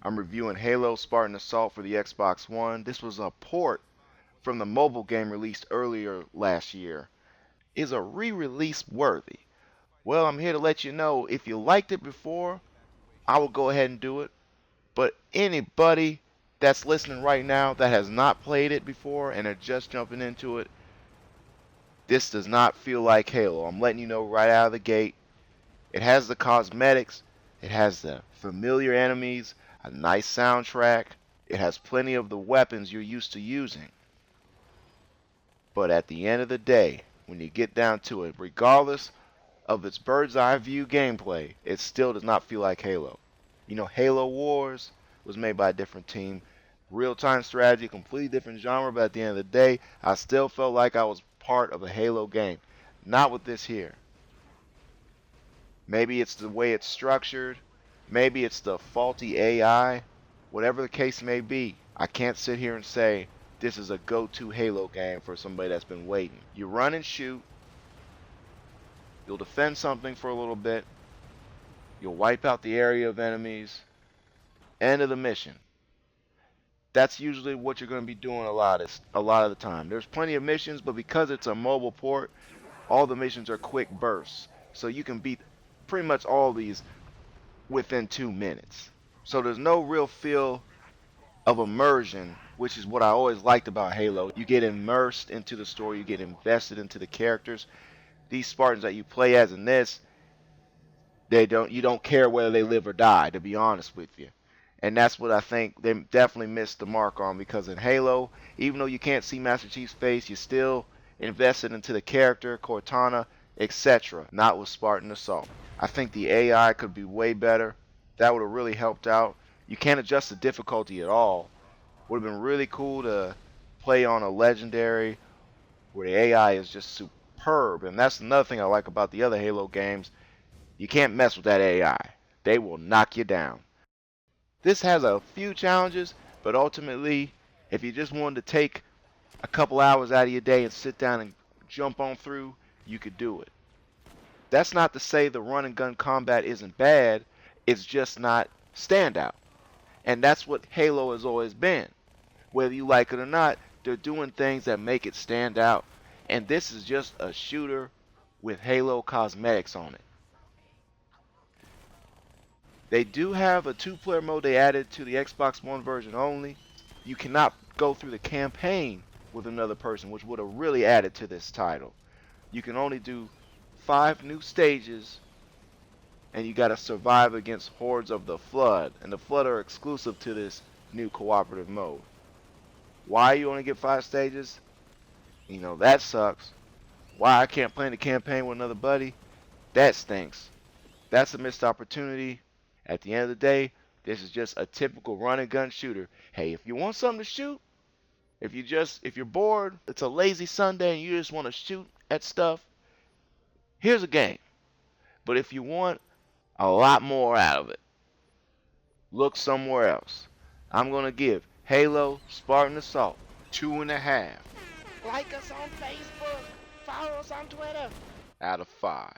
I'm reviewing Halo Spartan Assault for the Xbox One. This was a port from the mobile game released earlier last year. Is a re-release worthy? Well, I'm here to let you know if you liked it before, I will go ahead and do it. But anybody that's listening right now that has not played it before and are just jumping into it, this does not feel like Halo. I'm letting you know right out of the gate. It has the cosmetics, it has the familiar enemies, a nice soundtrack, it has plenty of the weapons you're used to using. But at the end of the day, when you get down to it, regardless of its bird's eye view gameplay, it still does not feel like Halo. You know, Halo Wars was made by a different team. Real time strategy, completely different genre, but at the end of the day, I still felt like I was part of a Halo game. Not with this here. Maybe it's the way it's structured. Maybe it's the faulty AI. Whatever the case may be, I can't sit here and say this is a go-to Halo game for somebody that's been waiting. You run and shoot. You'll defend something for a little bit. You'll wipe out the area of enemies. End of the mission. That's usually what you're going to be doing a lot of the time. There's plenty of missions, but because it's a mobile port, all the missions are quick bursts. So you can beat pretty much all these within 2 minutes. So there's no real feel of immersion, which is what I always liked about Halo. You get immersed into the story, you get invested into the characters. These Spartans that you play as in this, you don't care whether they live or die, to be honest with you. And that's what I think they definitely missed the mark on, because in Halo, even though you can't see Master Chief's face, you still invested into the character, Cortana, etc. Not with Spartan Assault. I think the AI could be way better. That would have really helped out. You can't adjust the difficulty at all. Would have been really cool to play on a legendary where the AI is just superb. And that's another thing I like about the other Halo games. You can't mess with that AI. They will knock you down. This has a few challenges, but ultimately, if you just wanted to take a couple hours out of your day and sit down and jump on through, you could do it. That's not to say the run and gun combat isn't bad, it's just not standout. And that's what Halo has always been. Whether you like it or not, they're doing things that make it stand out. And this is just a shooter with Halo cosmetics on it. They do have a two-player mode they added to the Xbox One version only. You cannot go through the campaign with another person, which would have really added to this title. You can only do 5 new stages, and you gotta survive against hordes of the Flood. And the Flood are exclusive to this new cooperative mode. Why you only get 5 stages? You know, that sucks. Why I can't play in the campaign with another buddy? That stinks. That's a missed opportunity. At the end of the day, this is just a typical run and gun shooter. Hey, if you want something to shoot, if you're bored, it's a lazy Sunday and you just want to shoot at stuff, here's a game. But if you want a lot more out of it, look somewhere else. I'm gonna give Halo Spartan Assault 2.5. Like us on Facebook, follow us on Twitter. Out of 5.